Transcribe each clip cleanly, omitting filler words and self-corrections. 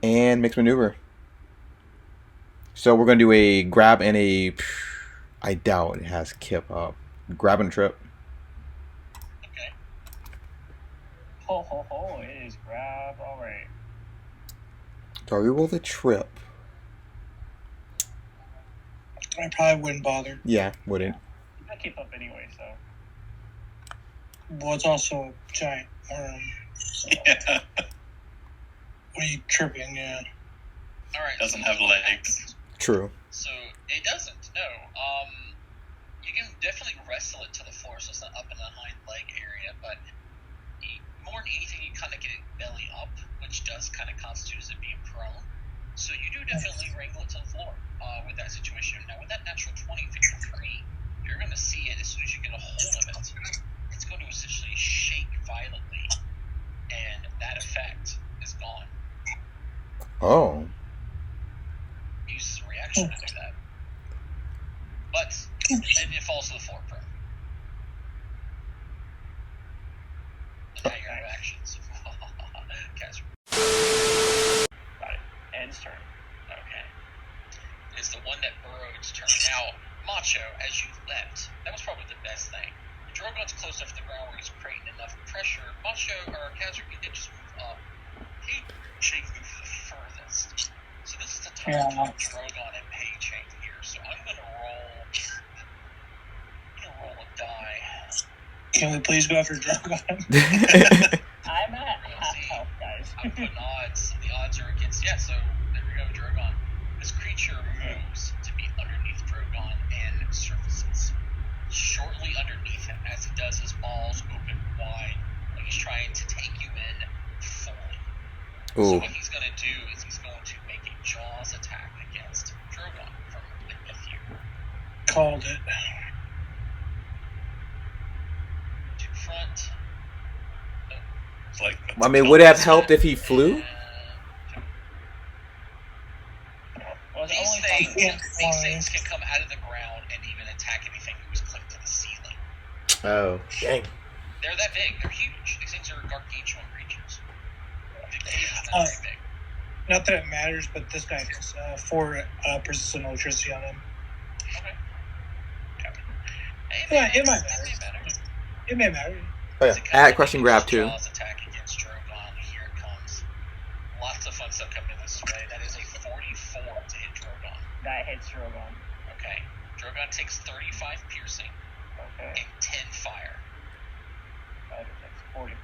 And mixed maneuver. So we're gonna do a grab and a. I doubt it has kip up. Grab and trip. Okay. Ho ho ho! It is grab. All right. Do I reroll the trip? I probably wouldn't bother. Yeah, wouldn't. You gotta keep up anyway, so. Well, it's also a giant worm. So. Yeah. What are you tripping? Yeah. All right. Doesn't have legs. True. So it doesn't. No. You can definitely wrestle it to the floor, so it's not up in the hind leg area. But more than anything, you kind of get it belly up, which does kind of constitute as it being prone. So you do definitely wrangle it to the floor with that situation. Now, with that natural 20, 53, you're going to see it as soon as you get a hold of it. It's going to essentially shake violently, and that effect is gone. Oh. Use a reaction to do that. But it falls to the floor prone. Now your reactions. Casper. Got it. End's turn. Okay. It's the one that burrowed's turn. Now, Macho, as you leapt, that was probably the best thing. Drogon's close enough to the ground where he's creating enough pressure. Macho, or Casper, you did just move up. He chain moved the furthest. So this is the time to Drogon and pay chain here. So I'm gonna roll a die. Can we please go after Drogon? I'm at half health, guys. I'm putting odds. The odds are against. Yeah, so there we go, Drogon. This creature moves to be underneath Drogon and surfaces. Shortly underneath him, as he does, his balls open wide, like he's trying to take you in fully. Ooh. So what he's going to do is he's going to make a jaws attack against Drogon from beneath you. Called it. To front. It's like. I mean, would it have helped if he flew? Well, it's These only things can come out of the ground and even attack anything that was clipped to the ceiling. Oh, dang. They're that big. They're huge. These things are gargantuan creatures. The cave is not very big. Not that it matters, but this guy has 4 persistent electricity on him. Okay. Yeah, it might matter. It may matter. Oh, yeah. Add crushing grab, too. Jaws attack against Drogon. Here it comes. Lots of fun stuff coming this way. That is a 44 to hit Drogon. that hits Drogon. Okay. Drogon takes 35 piercing Okay. and 10 fire. That takes 45.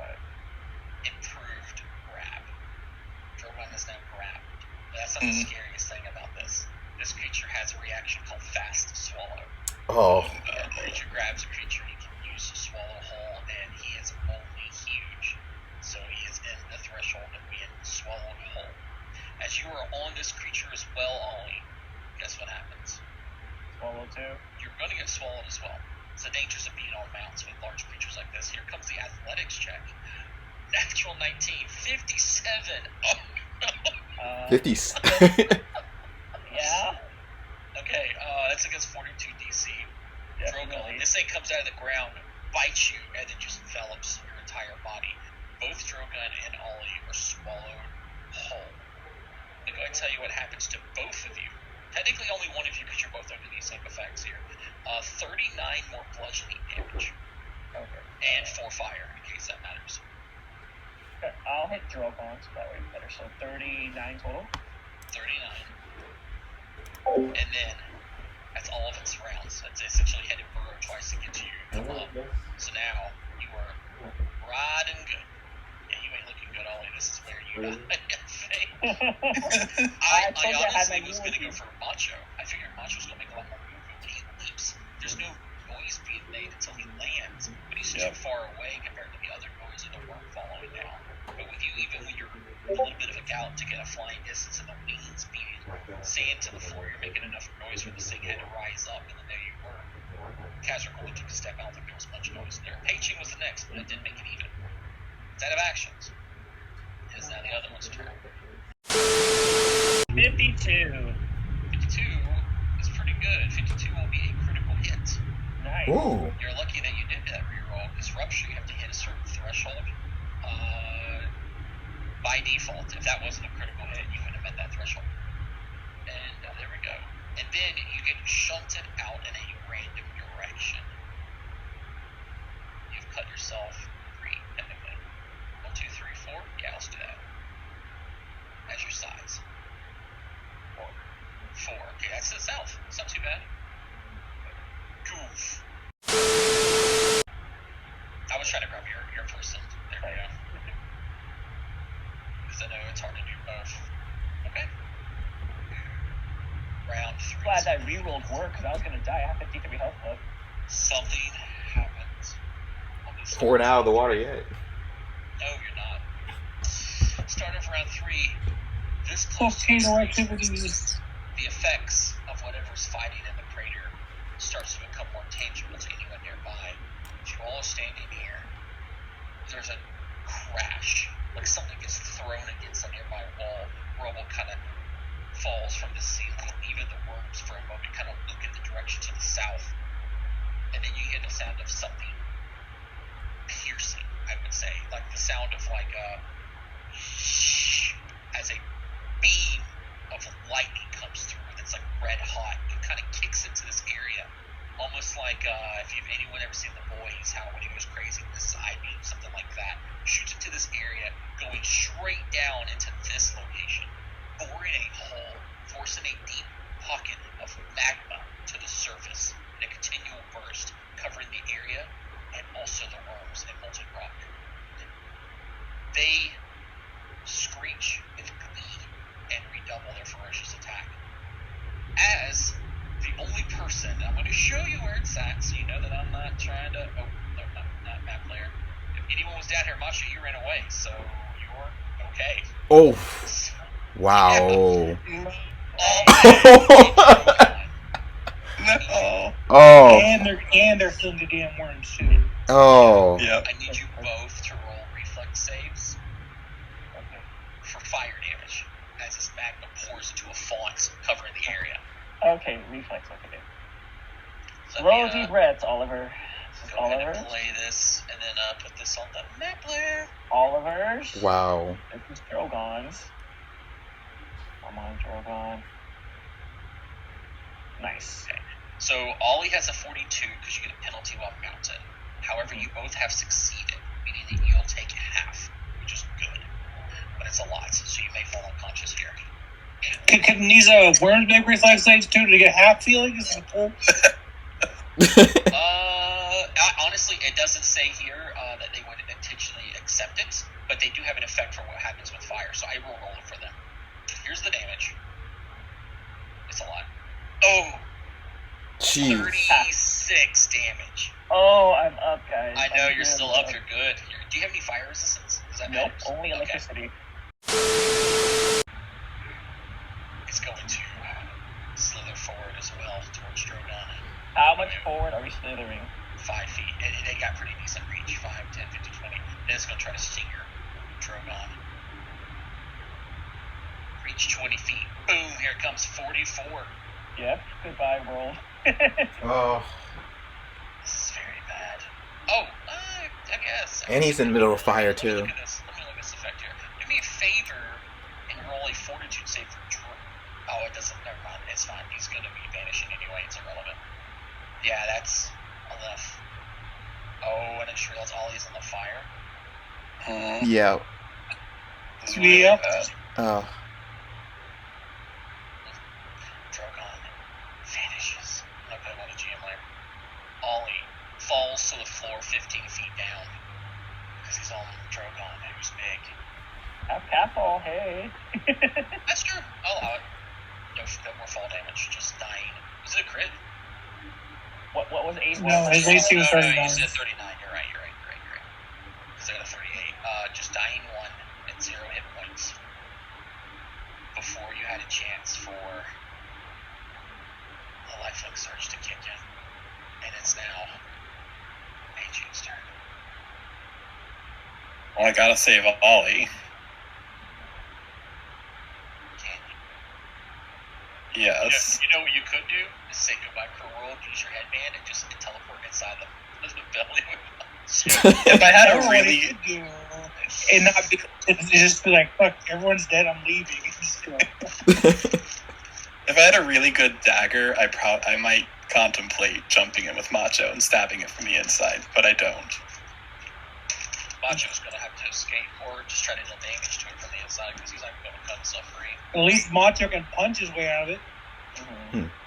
Improved grab. Drogon is now grabbed. But that's not the scariest thing about this. This creature has a reaction called Fast Swallow. Oh. A creature grabs a creature he can use to swallow whole, and he is only huge. So he is in the threshold of being swallowed whole. As you are on this creature as well, Ollie, guess what happens? Swallow 2. You're going to get swallowed as well. It's the dangers of being on mounts with large creatures like this. Here comes the athletics check. Natural 19, 57. Oh, no. 50s. Yeah. Okay, that's against 42 DC. Drogon, Definitely. this thing comes out of the ground, bites you, and then just envelops your entire body. Both Drogon and Ollie are swallowed whole. I'm going to go ahead and tell you what happens to both of you. Technically only one of you, because you're both under these same effects here. 39 more bludgeoning damage. Okay. And 4 fire, in case that matters. Okay, I'll hit Drogon, so that way it's better. So 39 total. 39. And then, that's all of its rounds. It's essentially had to burrow twice to get to you. So now, you are riding good. Yeah, you ain't looking good, Ollie. This is where you I honestly was going to go for Macho. I figured Macho was going to make a lot more movement. When he leaps, there's no noise being made until he lands. But he's too far away compared to the other noise of the worm following down. But with you, even when you're a little bit of a gallop to get a flying distance and the wings beating sand to the floor, you're making enough noise where this thing had to rise up, and then there you were. Kazrak only took a step. I don't think there was much noise there. Paging was the next, but it didn't make it even. Instead of actions, it is now the other one's turn. 52. 52 is pretty good. 52 will be a critical hit. Nice. Ooh. You're lucky that you did that reroll. Because rupture, you have to hit a certain threshold. by default, if that wasn't a critical hit, you wouldn't have met that threshold. And there we go. And then you get shunted out in a random direction. You've cut yourself free, technically. 1, 2, 3, 4. Yeah, let's do that. As your size. 4. Okay, that's to the south. It's not too bad. Goof. I was trying to grab your person. There we go. Because I know it's hard to do both. Okay. Round 3. Glad that rerolled work because I was gonna die. I have 53 health left. Something happens. Pouring out of the water yet. No, you're not. Start of round 3. This Volcano activity. the effects of whatever's fighting in the crater starts to become more tangible to anyone nearby. If you all are standing here, there's a crash, like something gets thrown against a nearby wall. Rubble kind of falls from the ceiling. Even the worms for a moment kind of look in the direction to the south. And then you hear the sound of something piercing, I would say. Like the sound of like as a beam of lightning comes through that's like red hot and kind of kicks into this area. Almost like if anyone ever seen The Boys, how when he goes crazy with the side beam, something like that. Shoots into this area, going straight down into this location, boring a hole, forcing a deep pocket of magma to the surface in a continual burst, covering the area and also the worms and molten rock. They screech with glee and redouble their ferocious attack. As the only person, I'm going to show you where it's at so you know that I'm not trying to, oh, no, not map player. If anyone was down here, Macho, you ran away, so you're okay. Oh, wow. No. Oh, And they're killing the damn worms too. oh. Yep. I need you both to roll reflex saves for fire damage as this magma pours into a font covering the area. Okay, reflex. Okay. So Roll deep breaths, Oliver. This is go ahead Oliver. and play this, and then put this on the map player. Oliver's. Wow. This is Drogon's. Come on, Drogon. Nice. Okay. So Ollie has a 42 because you get a penalty while mounted. However, you both have succeeded, meaning that you'll take half, which is good. But it's a lot, so you may fall unconscious here. Can these worms make reflex saves too to get half feelings? Honestly, it doesn't say here that they would intentionally accept it, but they do have an effect for what happens with fire, so I will roll it for them. Here's the damage. It's a lot. Oh! Jeez. 36 damage. Oh, I'm up, guys. I know, I'm you're good. still up, you're good. Do you have any fire resistance? Does that Nope, matter? only Okay. electricity. It's going to slither forward as well towards Drogon. How much forward are we slithering? 5 feet. And they got pretty decent reach. 5, 10, 15, 20. Then it's going to try to stinger Drogon. Reach 20 feet. Boom, here it comes. 44. Yep. Goodbye, world. Oh. This is very bad. Oh, I guess. And he's in the middle of fire, Let me too. look at this. Let me look at this effect here. Do me a favor and roll a fortitude save for Drew. Oh, it doesn't. Never mind. It's fine. He's going to be vanishing anyway. It's irrelevant. Yeah, that's enough. Oh, and it sure that's Ollie's on the fire. Yeah. This is really Yep. bad. Oh. Drogon vanishes. I'm not putting on a GM layer. Ollie falls to the floor 15 feet down because he's on Drogon, who's big. Have catfall, hey. That's true. I'll allow it. No more fall damage, just dying. Was it a crit? What was 8? No, his AC was No, 39. you said 39. You're right. Because I got a 38. Just dying 1 and 0 hit points before you had a chance for the lifelink surge to kick in. And it's now Meijin's turn. Well, I gotta save Ollie. Can you? Yes. You know what you could do? Is say goodbye per world, use your headband, and just teleport inside the belly. If I had I a don't know what really, he could do and not be It's just be like, fuck, everyone's dead, I'm leaving. Just go. If I had a really good dagger, I might contemplate jumping in with Macho and stabbing it from the inside, but I don't. Macho's gonna have to escape or just try to deal damage to it from the inside because he's not going to cut himself free. At least Macho can punch his way out of it.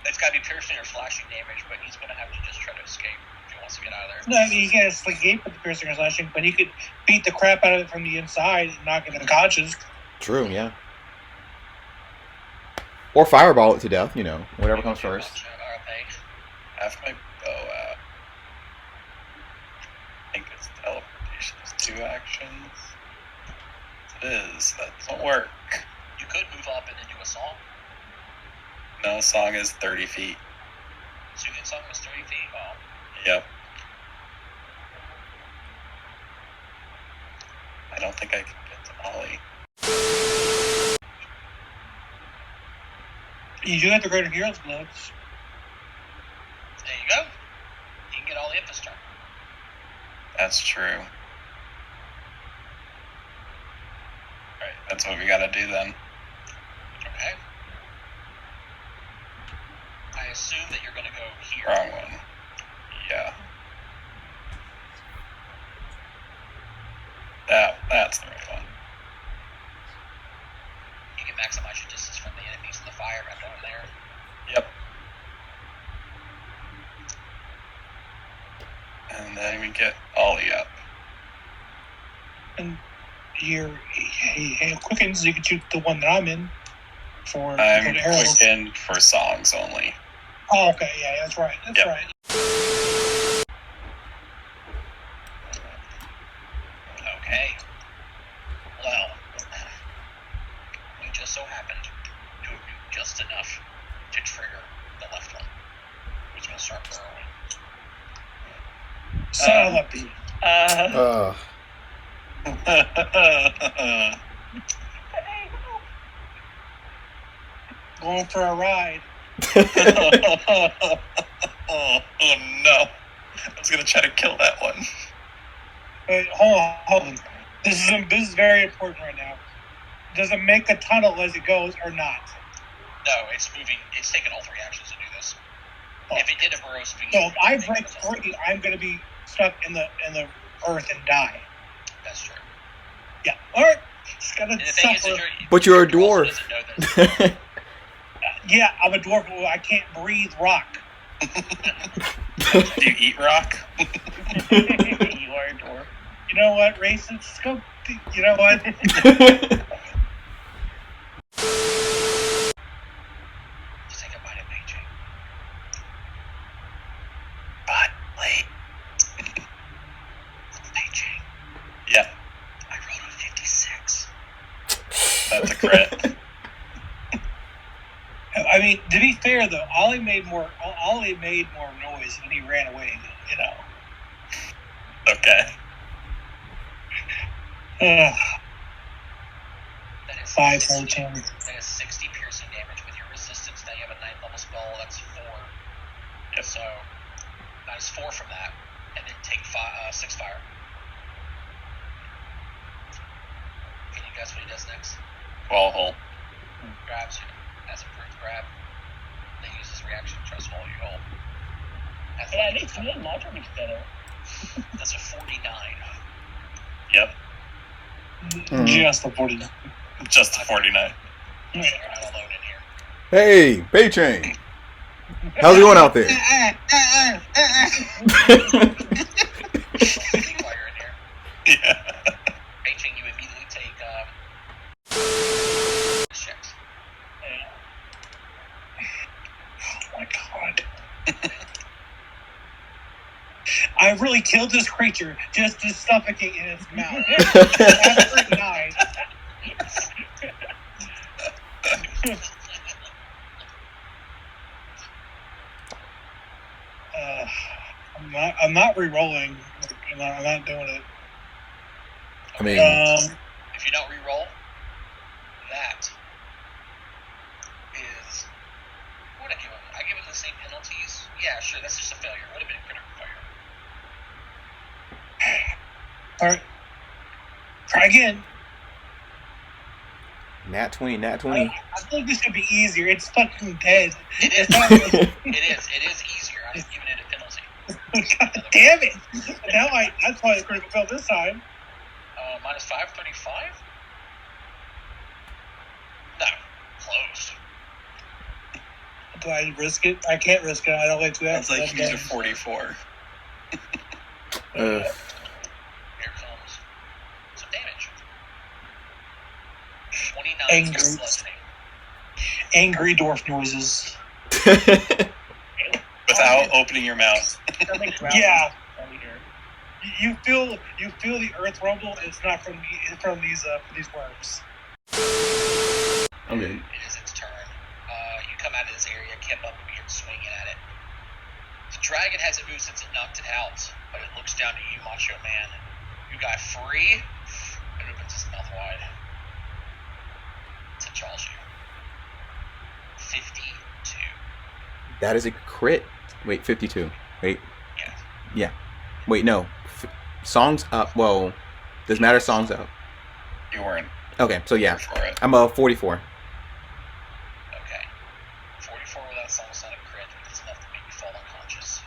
It's got to be piercing or slashing damage, but he's going to have to just try to escape if he wants to get out of there. No, I mean, he can't escape with the piercing or slashing, but he could beat the crap out of it from the inside and knock it unconscious. True, yeah. Or fireball it to death, you know, whatever comes first. After my bow out. I think it's teleportation. It's 2 actions. It is. That doesn't work. You could move up and then do a song. No, song is 30 feet. So you did song was 30 feet? Oh. Yep. I don't think I can get to Ollie. You do have the Greater Heroes gloves. There you go. You can get all the this turn. That's true. Alright, that's what we gotta do then. Okay. I assume that you're gonna go here. Wrong one. Yeah. That's the right one. You can maximize your distance from the enemies in the fire by going there. Yep. And then we get Ollie up. And you're quickens, you can shoot the one that I'm in for I'm the arrows. quickened for songs only. Oh, okay, yeah, that's right. That's Yep. right. Okay. Well, you just so happened to do just enough to trigger the left one, which is going to start burrowing. Son of a bitch. Going for a ride. Oh no. I was gonna try to kill that one. Wait, hold on. This is very important right now. Does it make a tunnel as it goes or not? No, it's moving. It's taking all 3 actions to do this. Oh. If it did a burrow speed, So if I break 3, I'm going to be stuck in the earth and die. that's true. Yeah. All right. Just gotta And the thing is, suffer. But you're a your also dwarf. doesn't know this. Yeah, I'm a dwarf. But I can't breathe rock. Do you eat rock? You are a dwarf. You know what, racists? Go. You know what? Just take a bite of Mikey. But wait. Mikey. Yeah, I rolled a 56. that's a crit. I mean, to be fair though, Ollie made more noise when he ran away. You know. Okay. Ugh. That is 5, 60 14. That is 60 piercing damage with your resistance. Now you have a 9th level spell. That's 4. Yep. So minus 4 from that, and then take 6 fire. Can you guess what he does next? Wall hole. Grabs you. Has improved grab. Then uses reaction to try to swallow you whole. Yeah, I think some of the module makes better. That's a 49. Yep. Just the 49. Just a 49. You're not alone in here. Hey, Baytrain. How's it going out there? Fire in here. Yeah. Raging, you immediately take checks. Oh my god. I really killed this creature just to suffocate in its mouth. After it died. I'm not re-rolling. I'm not doing it. I mean, If you don't re-roll, that is. What would I give him? I give him the same penalties. Yeah, sure. That's just a failure. Would have been a critical failure. Alright. Try again. Nat 20, Nat I 20. feel like this should be easier. It's fucking dead. It is. It's not. It is easier. I'm giving it a penalty. God damn it! Now that's why the critical failed this time. Minus 535? No. Close. Do I risk it? I can't risk it. I don't like to. That's like you need a 44. Here comes some damage. 29 Angry. bludgeoning. Angry dwarf noises. Without opening your mouth. Yeah. You feel the earth rumble. It's not from these worms. Okay. It is its turn. You come out of this area, Kip up and begin swinging at it. The dragon hasn't moved since it knocked it out, but it looks down to you, Macho Man. You got free and opens his mouth wide to charge you. 52. That is a crit. Wait, 52. Wait. Yeah. Yeah. Wait, no. Song's up. Well, does matter song's up? You weren't Okay, so yeah. for it. I'm a 44. Okay. 44 without song is not a crit, but it's enough to make you fall unconscious.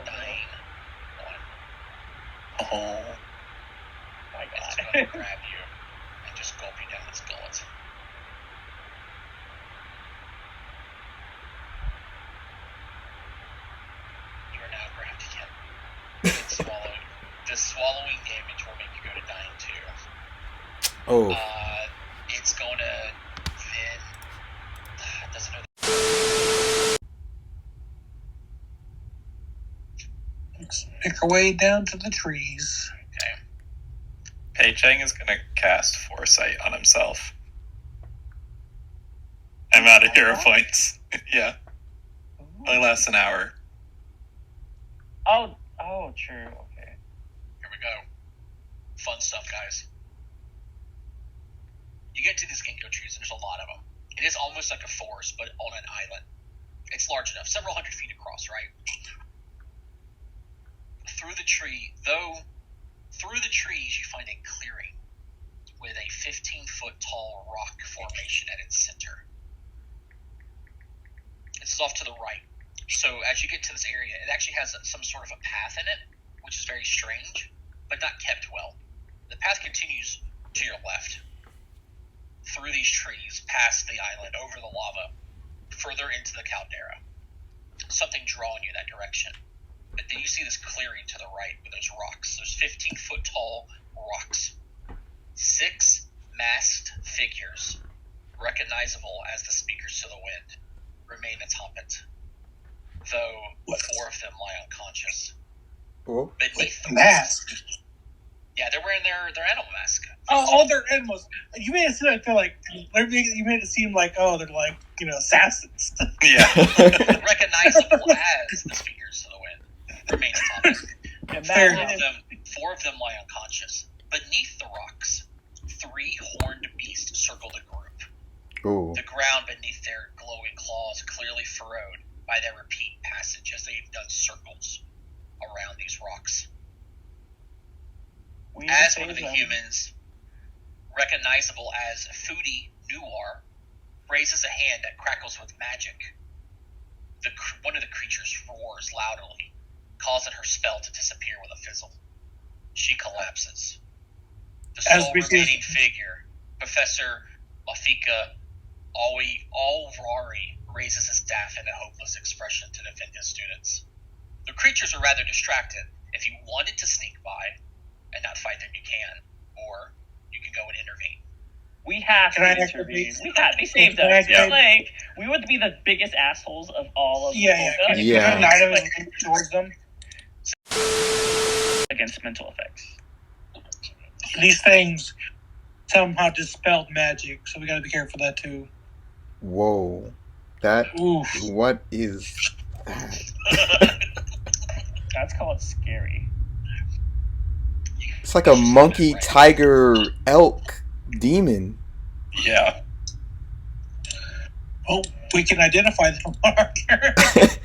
9. 1. Oh. My It's God. going to grab you and just gulp you down its gullet. You are now grabbed again. The swallowing damage will make you go to dying too. Oh. It's going to then. It doesn't know. Let's pick our way down to the trees. Okay. Pei Cheng is going to cast Foresight on himself. I'm out of hero points. Yeah. Only lasts an hour. Oh, true. Okay. Here we go. Fun stuff, guys. You get to these ginkgo trees, and there's a lot of them. It is almost like a forest, but on an island. It's large enough, several hundred feet across, right? Through the trees, you find a clearing with a 15-foot tall rock formation at its center. This is off to the right. So as you get to this area, it actually has some sort of a path in it, which is very strange, but not kept well. The path continues to your left, through these trees, past the island, over the lava, further into the caldera. Something drawing you that direction. But then you see this clearing to the right with those rocks. Those 15-foot tall rocks. 6 masked figures, recognizable as the speakers to the wind, remain atop it, though 4 of them lie unconscious. Oh. Beneath the Mask. Yeah, they're wearing their animal mask. Oh, they're animals. You made it seem like you made it seem like they're like assassins. Yeah. Recognizable as the speakers to the wind, remain atop it. Fair Imagine enough. if 4 of them lie unconscious. Beneath the rocks, 3 horned beasts circle the group. Ooh. The ground beneath their glowing claws clearly furrowed by their repeat passage as they've done circles around these rocks. we As saved one of the them. humans, recognizable as Foodie Noir, raises a hand that crackles with magic. One of the creatures roars loudly, causing her spell to disappear with a fizzle. She collapses. The As sole we see- remaining figure, Professor Mafika Alrari, raises his staff in a hopeless expression to defend his students. The creatures are rather distracted. If you wanted to sneak by and not fight them, you can, or you can go and intervene. We have Can I to activate- intervene. They saved Can I us. activate- Like, we would be the biggest assholes of all of Yeah. Volga Yeah. Can I move towards them? against mental effects. These things somehow dispelled magic, so we got to be careful of that too. Whoa. That. Oof. What is that? That's called scary. It's like a monkey, tiger, elk, demon. Yeah. Oh, we can identify them on our character.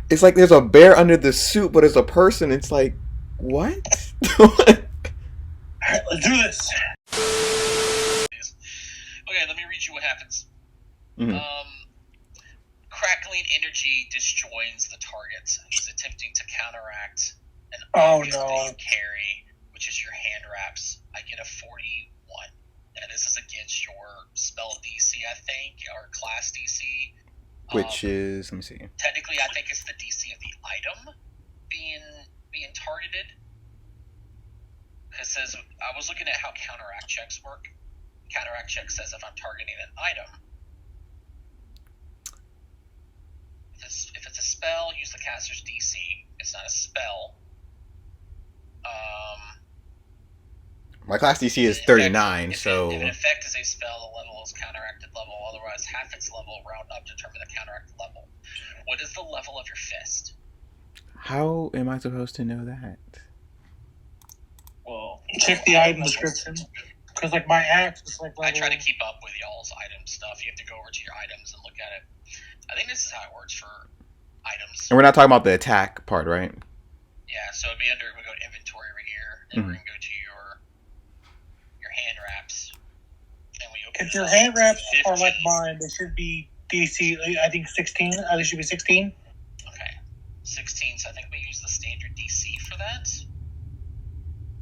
It's like there's a bear under the suit, but it's a person. It's like, what? All right, let's do this. what happens. Mhm. Crackling energy disjoins the target. He's attempting to counteract an Oh, obvious no. that you carry, which is your hand wraps. I get a 41. And this is against your spell DC, I think, or class DC. Which is, let me see. Technically, I think it's the DC of the item being targeted. It says, I was looking at how counteract checks work. Counteract check says if I'm targeting an item, if it's a spell, use the caster's DC. It's not a spell. My class DC is If 39, if so an effect is a spell, the level is counteracted level. Otherwise, half its level. Round up to determine the counteracted level. What is the level of your fist? how am I supposed to know that? Well, Check the item description. Because, like, my axe is like I level... try to keep up with y'all's item stuff. You have to go over to your items and look at it. I think this is how it works for items. And we're not talking about the attack part, right? Yeah, so it'd be under, we go to inventory over here, and we're going to go to your hand wraps. And we open If it your up. hand wraps are 15. like mine, they should be DC, I think 16. They should be 16. Okay. 16, so I think we use the standard DC for that.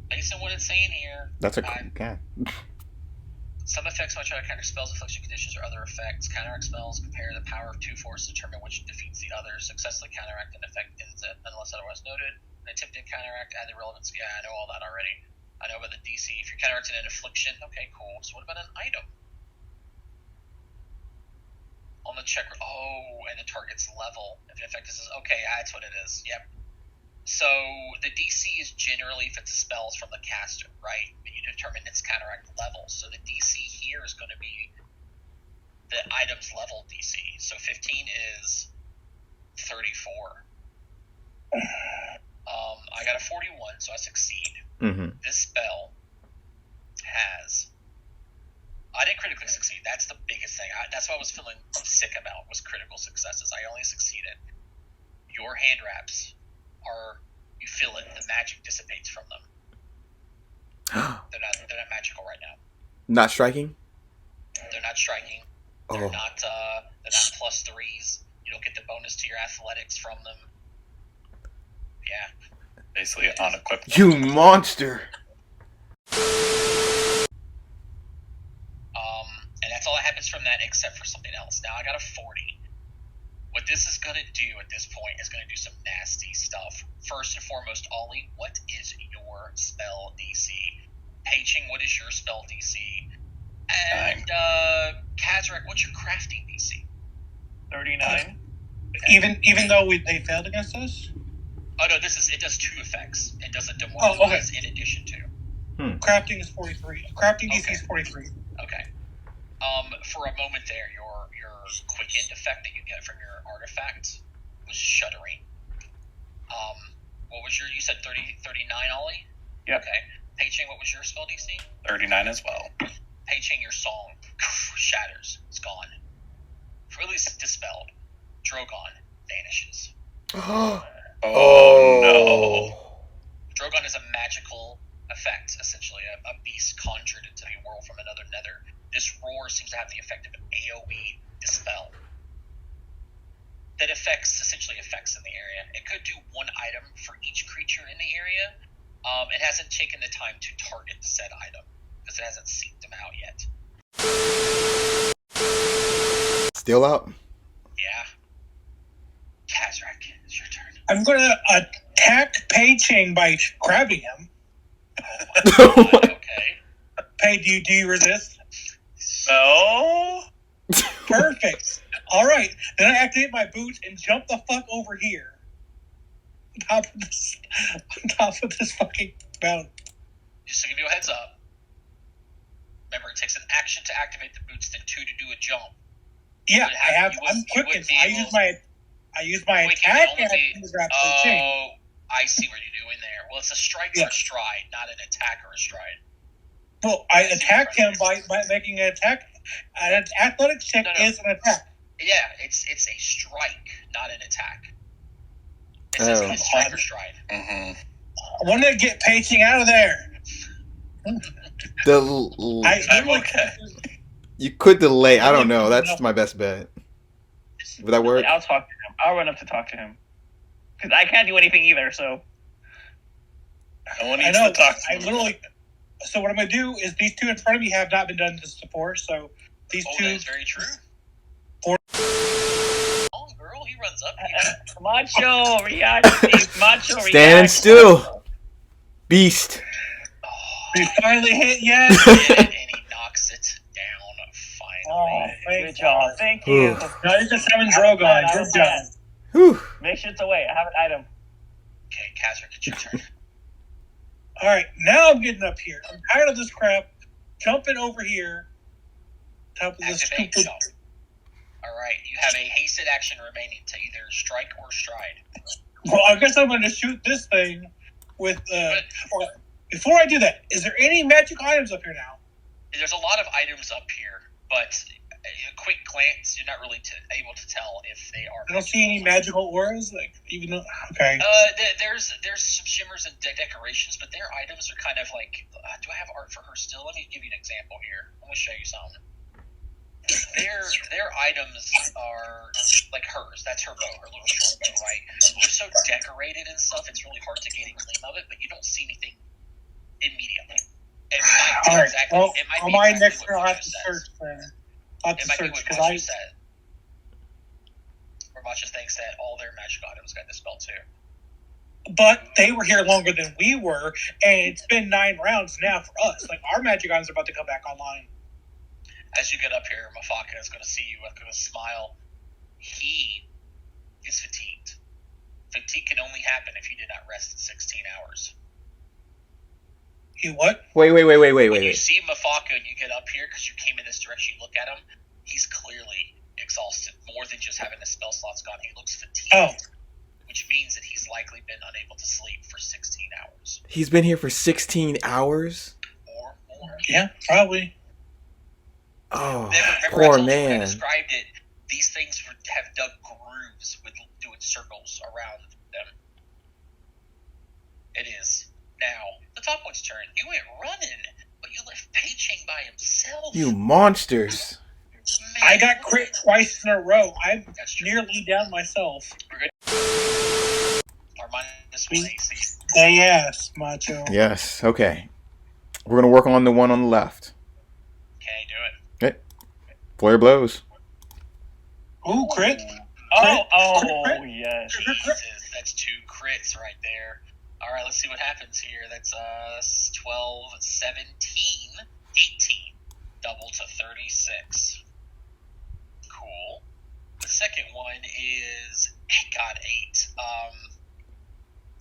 Based on what it's saying here, That's a yeah. some effects might try to counter spells, affliction conditions, or other effects. Counteract spells compare the power of two forces to determine which defeats the other. Successfully counteract an effect ends it, unless otherwise noted. An attempted counteract, add the relevance. Yeah, I know all that already. I know about the DC. If you're counteracting an affliction, okay, cool. So what about an item? On the check, and the target's level. If an effect is, okay, that's what it is. Yep. So the DC is generally, if it's a spell, it's from the caster, right? But you determine its counteract level. So the DC here is going to be the item's level DC. So 15 is 34. I got a 41, so I succeed. Mm-hmm. This spell has... I didn't critically succeed. That's the biggest thing. That's what I was feeling sick about, was critical successes. I only succeeded. Your hand wraps are, you feel it, the magic dissipates from them. They're not magical right now. Not striking? They're not striking. They're not plus 3s. You don't get the bonus to your athletics from them. Yeah. Basically unequipped. You monster! And that's all that happens from that, except for something else. Now I got a 40. What this is going to do at this point is going to do some nasty stuff. First and foremost, Ollie, what is your spell DC? Paging, what is your spell DC? And Kazrak, what's your crafting DC? 39. Okay. Even though they failed against us? Oh no, it does 2 effects. It does a demoralize in addition to. Crafting is 43. Crafting DC is 43. Okay. For a moment there, your quickened effect that you get from your artifact was shuddering. What was you said 39, Ollie? Yep. Okay. Pei-Ching, what was your spell DC? 39 as well. Pei-Ching, your song shatters. It's gone. For at least dispelled. Drogon vanishes. No. Drogon is a magical effect, essentially. A beast conjured into the world from another nether. This roar seems to have the effect of an AoE dispel. That essentially affects in the area. It could do one item for each creature in the area. It hasn't taken the time to target said item, because it hasn't seeked them out yet. Still up? Yeah. Kazrak, it's your turn. I'm going to attack Pei-Ching by grabbing him. Oh my God, okay. Pei, do you resist? No. Perfect. All right. Then I activate my boots and jump the fuck over here. On top of this fucking mountain. Just to give you a heads up, remember it takes an action to activate the boots, then 2 to do a jump. Yeah, I'm quickened. I use my attack action to grab Pei-Ching. Oh, I see what you're doing there. Well, it's a strike or a stride, not an attack or a stride. Well, I attacked him by making an attack. An athletics check is an attack. Yeah, it's a strike, not an attack. It says a strike or stride. Mm-hmm. I want to get Pei-Ching out of there. I'm okay. You could delay. I don't know. That's my best bet. Would that work? I'll talk to him. I'll run up to talk to him. Because I can't do anything either, so. No one needs to talk to I him. literally. So what I'm going to do is these two in front of me have not been done this before, so these two. That is very true. Four. Oh, girl, he runs up here. Macho reaction. Macho reaction. Standing still. Beast. We finally hit yet. And he knocks it down Oh, finally. thank Good job. God. Thank you. Oof. No, it's just having Drogon. Good job. Whew. Make sure it's away. I have an item. Okay, Kazra, it's your turn. All right, now I'm getting up here. I'm tired of this crap. Jumping over here. Top of this Activate stupid. jump. Alright, you have a hasted action remaining to either strike or stride. Well, I guess I'm going to shoot this thing with. Before I do that, is there any magic items up here now? There's a lot of items up here, but a quick glance, you're not really able to tell if they are. I don't see any magical auras. Like even though, okay. There's some shimmers and decorations, but their items are kind of like. Do I have art for her still? Let me give you an example here. I'm going to show you something. Their items are like hers. That's her bow, her little short bow, right? They're so decorated and stuff. It's really hard to get a gleam of it, but you don't see anything immediately. It might be All right. exactly. Well, it might on be my exactly next what turn, I'll have Macho to says. search then. I'll have It to might be search what because Macho I. said. Or Macho thinks that all their magic items got dispelled too. But they were here longer than we were, and it's been 9 rounds now for us. Like our magic items are about to come back online. As you get up here, Mafaka is going to see you and going to smile. He is fatigued. Fatigue can only happen if you did not rest in 16 hours. You what? Wait. When you see Mafaka and you get up here, because you came in this direction, you look at him, he's clearly exhausted. More than just having his spell slots gone. He looks fatigued. Oh. Which means that he's likely been unable to sleep for 16 hours. He's been here for 16 hours? Or more. Yeah, probably. Oh, Remember I poor told you when I man. described it, these things have dug grooves with doing circles around them. It is. Now, the top one's turn. You went running, but you left Pei-Ching by himself. You monsters. Man, I got crit twice in a row. I'm That's true. nearly down myself. Our minus 1 AC. Yes, Macho. Yes, okay. We're going to work on the one on the left. Okay, do it. Okay. Flare blows. Ooh, crit. Oh, yes. Jesus, that's 2 crits right there. All right, let's see what happens here. That's 12, 17, 18. Double to 36. Cool. The second one is, got 8.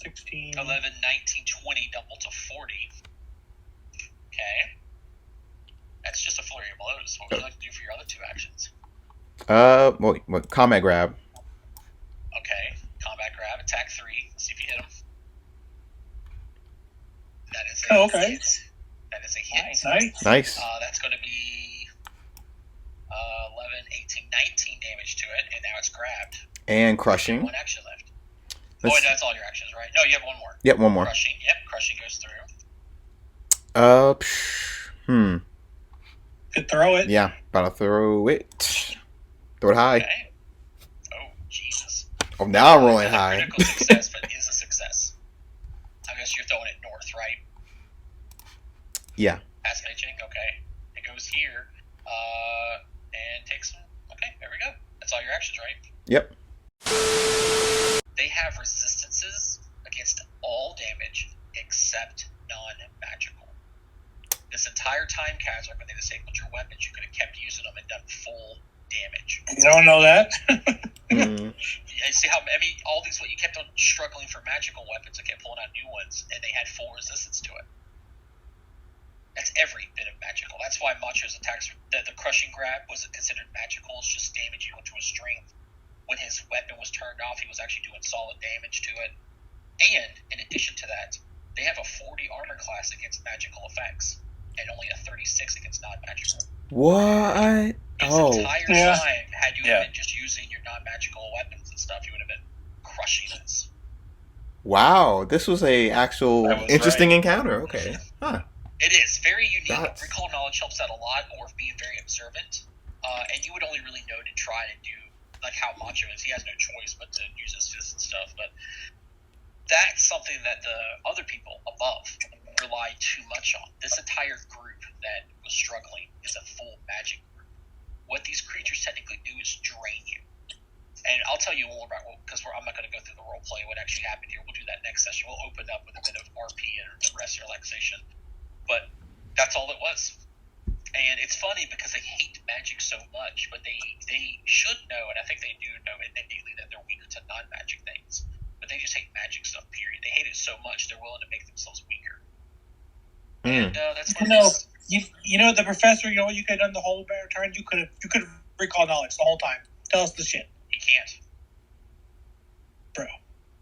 16. 11, 19, 20, double to 40. Okay. That's just a flurry of blows. What would you like to do for your other 2 actions? What combat grab. Okay. Combat grab, attack 3. Let's see if you hit him. That is a Okay. hit. That is a hit. Nice. Nice. That's going to be 11, 18, 19 damage to it, and now it's grabbed. And crushing. 1 action left. Let's- That's all your actions, right? No, you have 1 more. Yep, one more. Crushing. Yep, crushing goes through. Could throw it. Yeah, about to throw it. Throw it high. Okay. Oh, Jesus. Oh, now I'm rolling Not a high. critical success, but is a success. I guess you're throwing it north, right? Yeah. Past Pei-Ching, okay. It goes here, and takes some. Okay, there we go. That's all your actions, right? Yep. They have resistances against all damage except non-magical. This entire time, Kazar, when they disabled your weapons, you could have kept using them and done full damage. You don't know that. Mm. I see how all these what you kept on struggling for magical weapons and kept pulling out new ones, and they had full resistance to it. That's every bit of magical. That's why Macho's attacks, the crushing grab, wasn't considered magical. It's just damage equal to his strength. When his weapon was turned off, he was actually doing solid damage to it. And in addition to that, they have a 40 armor class against magical effects, and only a 36 against non-magical. What? This Oh. entire Yeah. time, had you been just using your non-magical weapons and stuff, you would have been crushing this. Wow. This was a actual That was interesting right. encounter. Okay. Huh. It is very unique. That's- Recall knowledge helps out a lot, or being very observant. And you would only really know to try to do like how Macho is. He has no choice but to use his fists and stuff. But that's something that the other people above rely too much on. This entire group that was struggling is a full magic group. What these creatures technically do is drain you. And I'll tell you more about, because I'm not going to go through the role play, what actually happened here. We'll do that next session. We'll open up with a bit of RP and rest relaxation. But that's all it was. And it's funny because they hate magic so much, but they should know, and I think they do know innately, that they're weaker to non-magic things. But they just hate magic stuff, period. They hate it so much, they're willing to make themselves weaker. And that's what it is. You know the professor. You know what you could have done the whole entire time. You could have recall knowledge the whole time. Tell us the shit, He can't. bro.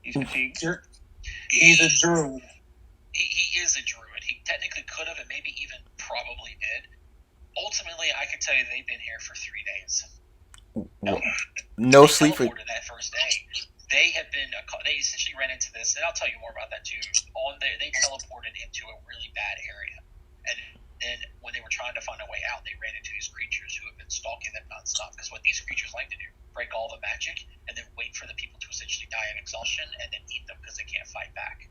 He's fatigued. He's a druid. He is a druid. He technically could have, and maybe even probably did. Ultimately, I can tell you they've been here for 3 days. No They sleep for teleported that first day. They have been. They essentially ran into this, and I'll tell you more about that too. They teleported into a really bad area, and then when they were trying to find a way out, they ran into these creatures who have been stalking them nonstop. Because what these creatures like to do, break all the magic, and then wait for the people to essentially die of exhaustion, and then eat them because they can't fight back.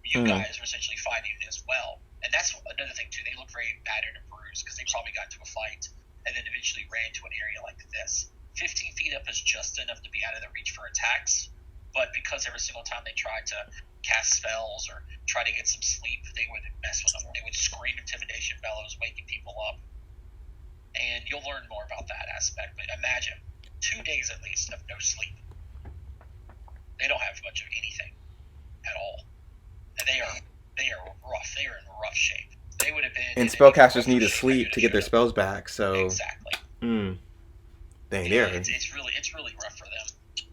You guys were essentially fighting as well, and that's another thing too. They look very battered and bruised because they probably got into a fight, and then eventually ran to an area like this. 15 feet up is just enough to be out of the reach for attacks. But because every single time they tried to cast spells or try to get some sleep, they would mess with them. They would scream intimidation bellows, waking people up. And you'll learn more about that aspect. But imagine 2 days at least of no sleep. They don't have much of anything at all. And they are rough. They are in rough shape. They would have been. And spellcasters need to sleep to get their spells back. So exactly. Dang, It's really rough for them.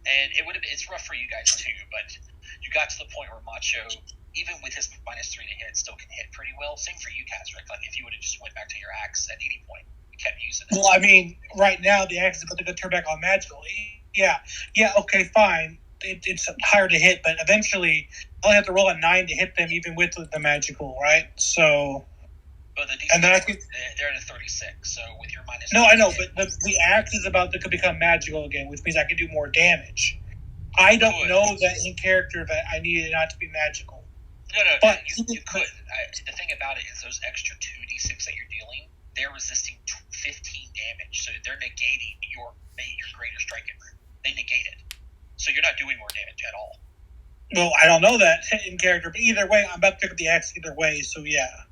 And it's rough for you guys too, but you got to the point where Macho, even with his -3 to hit, still can hit pretty well. Same for you, Kazric. Like if you would have just went back to your axe at any point, you kept using it. Well, I mean, right now the axe is about to turn back on magical. Yeah, okay, fine. It's higher to hit, but eventually I only have to roll a 9 to hit them, even with the magical, right? So. But the And then I DC, they're at a 36, so with your -3. No, I know, but the axe is about to become magical again, which means I can do more damage. I don't know that in character that I needed it not to be magical. No, but you could. The thing about it is those extra 2d6 that you're dealing, they're resisting 15 damage, so they're negating your greater striking root. They negate it, so you're not doing more damage at all. Well, I don't know that in character, but either way, I'm about to pick up the axe either way, so yeah.